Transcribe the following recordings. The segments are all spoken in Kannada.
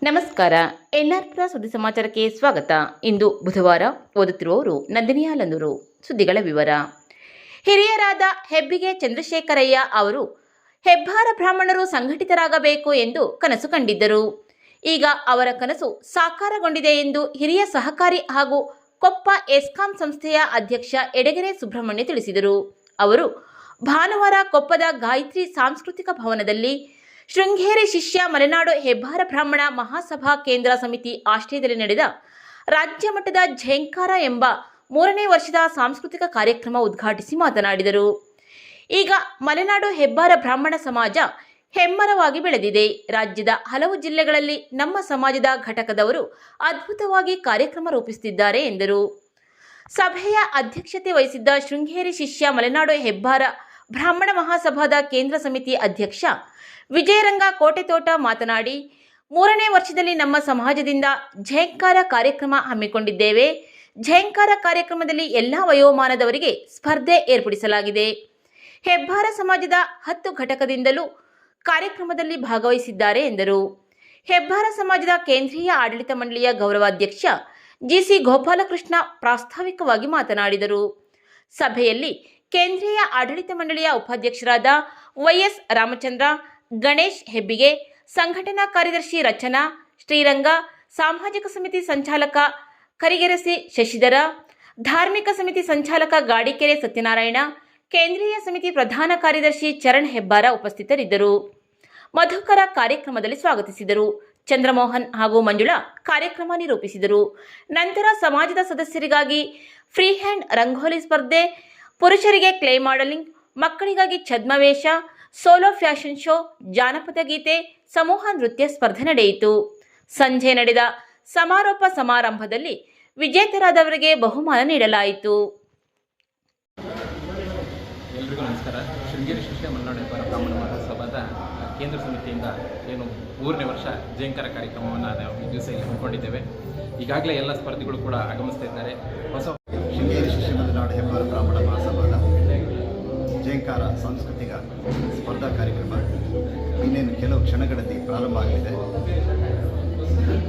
ನಮಸ್ಕಾರ. ಎನ್ಆರ್ಪುರ ಸುದ್ದಿ ಸಮಾಚಾರಕ್ಕೆ ಸ್ವಾಗತ. ಇಂದು ಬುಧವಾರ. ಓದುತ್ತಿರುವವರು ನಂದಿನಿ ಹಾಲನೂರು. ಸುದ್ದಿಗಳ ವಿವರ. ಹಿರಿಯರಾದ ಹೆಬ್ಬಿಗೆ ಚಂದ್ರಶೇಖರಯ್ಯ ಅವರು ಹೆಬ್ಬಾರ ಬ್ರಾಹ್ಮಣರು ಸಂಘಟಿತರಾಗಬೇಕು ಎಂದು ಕನಸು ಕಂಡಿದ್ದರು. ಈಗ ಅವರ ಕನಸು ಸಾಕಾರಗೊಂಡಿದೆ ಎಂದು ಹಿರಿಯ ಸಹಕಾರಿ ಹಾಗೂ ಕೊಪ್ಪ ಎಸ್ಕಾಂ ಸಂಸ್ಥೆಯ ಅಧ್ಯಕ್ಷ ಎಡಗೆರೆ ಸುಬ್ರಹ್ಮಣ್ಯ ತಿಳಿಸಿದರು. ಅವರು ಭಾನುವಾರ ಕೊಪ್ಪದ ಗಾಯತ್ರಿ ಸಾಂಸ್ಕೃತಿಕ ಭವನದಲ್ಲಿ ಶೃಂಗೇರಿ ಶಿಷ್ಯ ಮಲೆನಾಡು ಹೆಬ್ಬಾರ ಬ್ರಾಹ್ಮಣ ಮಹಾಸಭಾ ಕೇಂದ್ರ ಸಮಿತಿ ಆಶ್ರಯದಲ್ಲಿ ನಡೆದ ರಾಜ್ಯ ಮಟ್ಟದ ಝೇಂಕಾರ ಎಂಬ 3ನೇ ವರ್ಷದ ಸಾಂಸ್ಕೃತಿಕ ಕಾರ್ಯಕ್ರಮ ಉದ್ಘಾಟಿಸಿ ಮಾತನಾಡಿದರು. ಈಗ ಮಲೆನಾಡು ಹೆಬ್ಬಾರ ಬ್ರಾಹ್ಮಣ ಸಮಾಜ ಹೆಮ್ಮರವಾಗಿ ಬೆಳೆದಿದೆ. ರಾಜ್ಯದ ಹಲವು ಜಿಲ್ಲೆಗಳಲ್ಲಿ ನಮ್ಮ ಸಮಾಜದ ಘಟಕದವರು ಅದ್ಭುತವಾಗಿ ಕಾರ್ಯಕ್ರಮ ರೂಪಿಸುತ್ತಿದ್ದಾರೆ ಎಂದರು. ಸಭೆಯ ಅಧ್ಯಕ್ಷತೆ ವಹಿಸಿದ್ದ ಶೃಂಗೇರಿ ಶಿಷ್ಯ ಮಲೆನಾಡು ಹೆಬ್ಬಾರ ಬ್ರಾಹ್ಮಣ ಮಹಾಸಭಾದ ಕೇಂದ್ರ ಸಮಿತಿ ಅಧ್ಯಕ್ಷ ವಿಜಯರಂಗ ಕೋಟೆತೋಟ ಮಾತನಾಡಿ, 3ನೇ ವರ್ಷದಲ್ಲಿ ನಮ್ಮ ಸಮಾಜದಿಂದ ಝೇಂಕಾರ ಕಾರ್ಯಕ್ರಮ ಹಮ್ಮಿಕೊಂಡಿದ್ದೇವೆ. ಝೇಂಕಾರ ಕಾರ್ಯಕ್ರಮದಲ್ಲಿ ಎಲ್ಲ ವಯೋಮಾನದವರಿಗೆ ಸ್ಪರ್ಧೆ ಏರ್ಪಡಿಸಲಾಗಿದೆ. ಹೆಬ್ಬಾರ ಸಮಾಜದ 10 ಘಟಕದಿಂದಲೂ ಕಾರ್ಯಕ್ರಮದಲ್ಲಿ ಭಾಗವಹಿಸಿದ್ದಾರೆ ಎಂದರು. ಹೆಬ್ಬಾರ ಸಮಾಜದ ಕೇಂದ್ರೀಯ ಆಡಳಿತ ಮಂಡಳಿಯ ಗೌರವಾಧ್ಯಕ್ಷ ಜಿಸಿ ಗೋಪಾಲಕೃಷ್ಣ ಪ್ರಾಸ್ತಾವಿಕವಾಗಿ ಮಾತನಾಡಿದರು. ಸಭೆಯಲ್ಲಿ ಕೇಂದ್ರೀಯ ಆಡಳಿತ ಮಂಡಳಿಯ ಉಪಾಧ್ಯಕ್ಷರಾದ ವೈಎಸ್ ರಾಮಚಂದ್ರ, ಗಣೇಶ್ ಹೆಬ್ಬಿಗೆ, ಸಂಘಟನಾ ಕಾರ್ಯದರ್ಶಿ ರಚನಾ, ಶ್ರೀರಂಗ, ಸಾಮಾಜಿಕ ಸಮಿತಿ ಸಂಚಾಲಕ ಕರಿಗೆರಸಿ ಶಶಿಧರ, ಧಾರ್ಮಿಕ ಸಮಿತಿ ಸಂಚಾಲಕ ಗಾಡಿಕೆರೆ ಸತ್ಯನಾರಾಯಣ, ಕೇಂದ್ರೀಯ ಸಮಿತಿ ಪ್ರಧಾನ ಕಾರ್ಯದರ್ಶಿ ಚರಣ್ ಹೆಬ್ಬಾರ ಉಪಸ್ಥಿತರಿದ್ದರು. ಮಧುಕರ ಕಾರ್ಯಕ್ರಮದಲ್ಲಿ ಸ್ವಾಗತಿಸಿದರು. ಚಂದ್ರಮೋಹನ್ ಹಾಗೂ ಮಂಜುಳಾ ಕಾರ್ಯಕ್ರಮ ನಿರೂಪಿಸಿದರು. ನಂತರ ಸಮಾಜದ ಸದಸ್ಯರಿಗಾಗಿ ಫ್ರೀ ಹ್ಯಾಂಡ್ ರಂಗೋಲಿ ಸ್ಪರ್ಧೆ, ಪುರುಷರಿಗೆ ಕ್ಲೇ ಮಾಡೆಲಿಂಗ್, ಮಕ್ಕಳಿಗಾಗಿ ಛದ್ಮವೇಷ, ಸೋಲೋ ಫ್ಯಾಷನ್ ಶೋ, ಜಾನಪದ ಗೀತೆ, ಸಮೂಹ ನೃತ್ಯ ಸ್ಪರ್ಧೆ ನಡೆಯಿತು. ಸಂಜೆ ನಡೆದ ಸಮಾರೋಪ ಸಮಾರಂಭದಲ್ಲಿ ವಿಜೇತರಾದವರಿಗೆ ಬಹುಮಾನ ನೀಡಲಾಯಿತು. ಎಲ್ರಿಗೂ ನಮಸ್ಕಾರ. ಶೃಂಗೇರಿ ಶಿಷ್ಯ ಮಲೆನಾಡು ಹೆಬ್ಬಾರ ಬ್ರಾಹ್ಮಣ ಮಹಾಸಭಾದ ಕೇಂದ್ರ ಸಮಿತಿಯಿಂದ ಏನು 3ನೇ ವರ್ಷ ಝೇಂಕಾರ ಕಾರ್ಯಕ್ರಮವನ್ನು ನಾವು ಈ ದಿವಸ ಇಲ್ಲಿ ಹಮ್ಮಿಕೊಂಡಿದ್ದೇವೆ. ಈಗಾಗಲೇ ಎಲ್ಲ ಸ್ಪರ್ಧಿಗಳು ಕೂಡ ಆಗಮಿಸ್ತಾ ಇದ್ದಾರೆ. ಹೊಸ ಶೃಂಗೇರಿ ಶಿಷ್ಯ ಮಲೆನಾಡು ಹೆಬ್ಬಾರ ಬ್ರಾಹ್ಮಣ ಮಹಾಸಭಾದ ಝೇಂಕಾರ ಸಾಂಸ್ಕೃತಿಕ ಸ್ಪರ್ಧಾ ಕಾರ್ಯಕ್ರಮ ಇನ್ನೇನು ಕೆಲವು ಕ್ಷಣಗಳಲ್ಲಿ ಪ್ರಾರಂಭ ಆಗಲಿದೆ.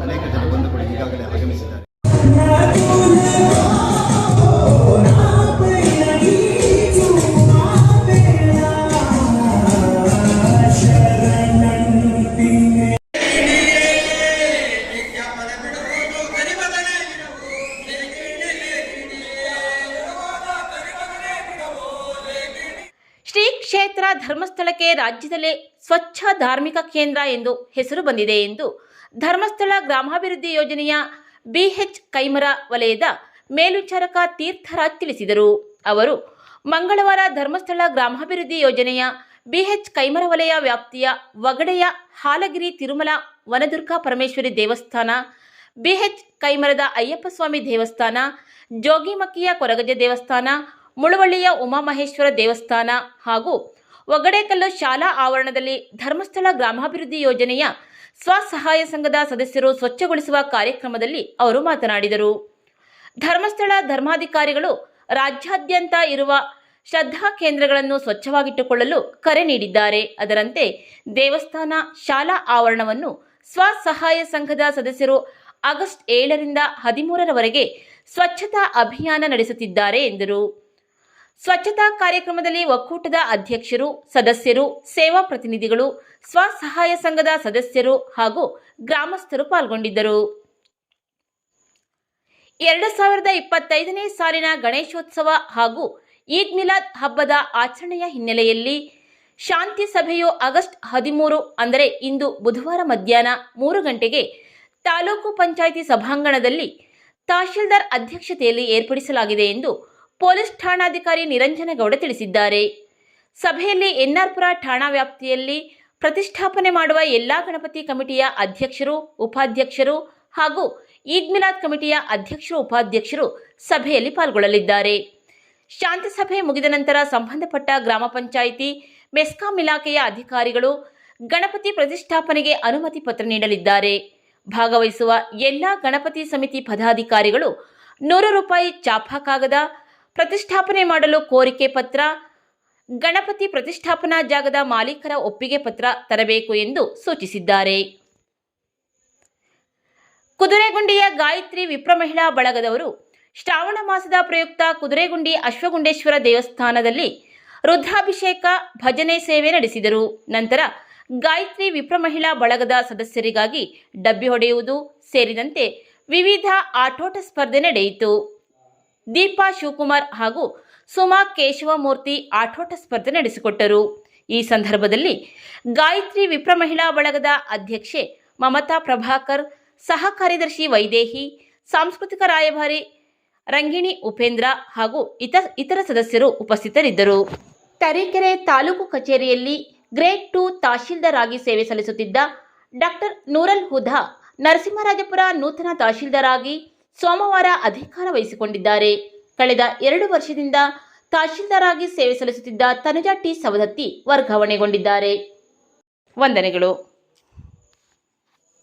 ಅನೇಕ ಜನ ಬಂಧುಗಳು ಈಗಾಗಲೇ ಆಗಮಿಸಿದ್ದಾರೆ. ಶ್ರೀ ಕ್ಷೇತ್ರ ಧರ್ಮಸ್ಥಳಕ್ಕೆ ರಾಜ್ಯದಲ್ಲೇ ಸ್ವಚ್ಛ ಧಾರ್ಮಿಕ ಕೇಂದ್ರ ಎಂದು ಹೆಸರು ಬಂದಿದೆ ಎಂದು ಧರ್ಮಸ್ಥಳ ಗ್ರಾಮಾಭಿವೃದ್ಧಿ ಯೋಜನೆಯ ಬಿಎಚ್ ಕೈಮರ ವಲಯದ ಮೇಲ್ವಿಚಾರಕ ತೀರ್ಥರಾಜ್ ತಿಳಿಸಿದರು. ಅವರು ಮಂಗಳವಾರ ಧರ್ಮಸ್ಥಳ ಗ್ರಾಮಾಭಿವೃದ್ಧಿ ಯೋಜನೆಯ ಬಿಎಚ್ ಕೈಮರ ವಲಯ ವ್ಯಾಪ್ತಿಯ ವಗಡೆಯ ಹಾಲಗಿರಿ ತಿರುಮಲ ವನದುರ್ಗಾ ಪರಮೇಶ್ವರಿ ದೇವಸ್ಥಾನ, ಬಿಎಚ್ ಕೈಮರದ ಅಯ್ಯಪ್ಪ ಸ್ವಾಮಿ ದೇವಸ್ಥಾನ, ಜೋಗಿಮಕ್ಕಿಯ ಕೊರಗಜ ದೇವಸ್ಥಾನ, ಮುಳುವಳ್ಳಿಯ ಉಮಾಮಹೇಶ್ವರ ದೇವಸ್ಥಾನ ಹಾಗೂ ಒಗಡೇಕಲ್ಲು ಶಾಲಾ ಆವರಣದಲ್ಲಿ ಧರ್ಮಸ್ಥಳ ಗ್ರಾಮಾಭಿವೃದ್ಧಿ ಯೋಜನೆಯ ಸ್ವಸಹಾಯ ಸಂಘದ ಸದಸ್ಯರು ಸ್ವಚ್ಛಗೊಳಿಸುವ ಕಾರ್ಯಕ್ರಮದಲ್ಲಿ ಅವರು ಮಾತನಾಡಿದರು. ಧರ್ಮಸ್ಥಳ ಧರ್ಮಾಧಿಕಾರಿಗಳು ರಾಜ್ಯಾದ್ಯಂತ ಇರುವ ಶ್ರದ್ಧಾ ಕೇಂದ್ರಗಳನ್ನು ಸ್ವಚ್ಛವಾಗಿಟ್ಟುಕೊಳ್ಳಲು ಕರೆ ನೀಡಿದ್ದಾರೆ. ಅದರಂತೆ ದೇವಸ್ಥಾನ, ಶಾಲಾ ಆವರಣವನ್ನು ಸ್ವಸಹಾಯ ಸಂಘದ ಸದಸ್ಯರು ಆಗಸ್ಟ್ 7ರಿಂದ 13ರವರೆಗೆ ಸ್ವಚ್ಛತಾ ಅಭಿಯಾನ ನಡೆಸುತ್ತಿದ್ದಾರೆ ಎಂದರು. ಸ್ವಚ್ಛತಾ ಕಾರ್ಯಕ್ರಮದಲ್ಲಿ ಒಕ್ಕೂಟದ ಅಧ್ಯಕ್ಷರು, ಸದಸ್ಯರು, ಸೇವಾ ಪ್ರತಿನಿಧಿಗಳು, ಸ್ವಸಹಾಯ ಸಂಘದ ಸದಸ್ಯರು ಹಾಗೂ ಗ್ರಾಮಸ್ಥರು ಪಾಲ್ಗೊಂಡಿದ್ದರು. 2025ನೇ ಸಾಲಿನ ಗಣೇಶೋತ್ಸವ ಹಾಗೂ ಈದ್ ಮಿಲಾದ್ ಹಬ್ಬದ ಆಚರಣೆಯ ಹಿನ್ನೆಲೆಯಲ್ಲಿ ಶಾಂತಿ ಸಭೆಯು ಆಗಸ್ಟ್ 13 ಅಂದರೆ ಇಂದು ಬುಧವಾರ ಮಧ್ಯಾಹ್ನ 3 ಗಂಟೆಗೆ ತಾಲೂಕು ಪಂಚಾಯಿತಿ ಸಭಾಂಗಣದಲ್ಲಿ ತಹಶೀಲ್ದಾರ್ ಅಧ್ಯಕ್ಷತೆಯಲ್ಲಿ ಏರ್ಪಡಿಸಲಾಗಿದೆ ಎಂದು ಪೊಲೀಸ್ ಠಾಣಾಧಿಕಾರಿ ನಿರಂಜನಗೌಡ ತಿಳಿಸಿದ್ದಾರೆ. ಸಭೆಯಲ್ಲಿ ಎನ್ಆರ್ಪುರ ಠಾಣಾ ವ್ಯಾಪ್ತಿಯಲ್ಲಿ ಪ್ರತಿಷ್ಠಾಪನೆ ಮಾಡುವ ಎಲ್ಲಾ ಗಣಪತಿ ಕಮಿಟಿಯ ಅಧ್ಯಕ್ಷರು, ಉಪಾಧ್ಯಕ್ಷರು ಹಾಗೂ ಈದ್ ಮಿಲಾದ್ ಕಮಿಟಿಯ ಅಧ್ಯಕ್ಷರು, ಉಪಾಧ್ಯಕ್ಷರು ಸಭೆಯಲ್ಲಿ ಪಾಲ್ಗೊಳ್ಳಲಿದ್ದಾರೆ. ಶಾಂತಿ ಸಭೆ ಮುಗಿದ ನಂತರ ಸಂಬಂಧಪಟ್ಟ ಗ್ರಾಮ ಪಂಚಾಯಿತಿ, ಮೆಸ್ಕಾಂ ಇಲಾಖೆಯ ಅಧಿಕಾರಿಗಳು ಗಣಪತಿ ಪ್ರತಿಷ್ಠಾಪನೆಗೆ ಅನುಮತಿ ಪತ್ರ ನೀಡಲಿದ್ದಾರೆ. ಭಾಗವಹಿಸುವ ಎಲ್ಲ ಗಣಪತಿ ಸಮಿತಿ ಪದಾಧಿಕಾರಿಗಳು 100 ರೂಪಾಯಿ ಚಾಪಾ ಕಾಗದ, ಪ್ರತಿಷ್ಠಾಪನೆ ಮಾಡಲು ಕೋರಿಕೆ ಪತ್ರ, ಗಣಪತಿ ಪ್ರತಿಷ್ಠಾಪನಾ ಜಾಗದ ಮಾಲೀಕರ ಒಪ್ಪಿಗೆ ಪತ್ರ ತರಬೇಕು ಎಂದು ಸೂಚಿಸಿದ್ದಾರೆ. ಕುದುರೆಗುಂಡಿಯ ಗಾಯತ್ರಿ ವಿಪ್ರ ಮಹಿಳಾ ಬಳಗದವರು ಶ್ರಾವಣ ಮಾಸದ ಪ್ರಯುಕ್ತ ಕುದುರೆಗುಂಡಿ ಅಶ್ವಗುಂಡೇಶ್ವರ ದೇವಸ್ಥಾನದಲ್ಲಿ ರುದ್ರಾಭಿಷೇಕ ಭಜನೆ ಸೇವೆ ನಡೆಸಿದರು. ನಂತರ ಗಾಯತ್ರಿ ವಿಪ್ರ ಮಹಿಳಾ ಬಳಗದ ಸದಸ್ಯರಿಗಾಗಿ ಡಬ್ಬಿ ಹೊಡೆಯುವುದು ಸೇರಿದಂತೆ ವಿವಿಧ ಆಟೋಟ ಸ್ಪರ್ಧೆ ನಡೆಯಿತು. ದೀಪಾ ಶಿವಕುಮಾರ್ ಹಾಗೂ ಸುಮಾ ಕೇಶವಮೂರ್ತಿ ಆಟೋಟ ಸ್ಪರ್ಧೆ ನಡೆಸಿಕೊಟ್ಟರು. ಈ ಸಂದರ್ಭದಲ್ಲಿ ಗಾಯತ್ರಿ ವಿಪ್ರ ಮಹಿಳಾ ಬಳಗದ ಅಧ್ಯಕ್ಷೆ ಮಮತಾ ಪ್ರಭಾಕರ್, ಸಹ ಕಾರ್ಯದರ್ಶಿ ವೈದೇಹಿ, ಸಾಂಸ್ಕೃತಿಕ ರಾಯಭಾರಿ ರಂಗಿಣಿ ಉಪೇಂದ್ರ ಹಾಗೂ ಇತರ ಸದಸ್ಯರು ಉಪಸ್ಥಿತರಿದ್ದರು. ತರೀಕೆರೆ ತಾಲೂಕು ಕಚೇರಿಯಲ್ಲಿ ಗ್ರೇಡ್ 2 ತಹಶೀಲ್ದಾರ್ ಆಗಿ ಸೇವೆ ಸಲ್ಲಿಸುತ್ತಿದ್ದ ಡಾಕ್ಟರ್ ನೂರಲ್ ಹುದಾ ನರಸಿಂಹರಾಜಪುರ ನೂತನ ತಹಶೀಲ್ದಾರ್ ಆಗಿ ಸೋಮವಾರ ಅಧಿಕಾರ ವಹಿಸಿಕೊಂಡಿದ್ದಾರೆ. ಕಳೆದ 2 ವರ್ಷದಿಂದ ತಹಶೀಲ್ದಾರ್ ಆಗಿ ಸೇವೆ ಸಲ್ಲಿಸುತ್ತಿದ್ದ ತನುಜಾ ಟಿ ಸವದತ್ತಿ ವರ್ಗಾವಣೆಗೊಂಡಿದ್ದಾರೆ. ವಂದನೆಗಳು.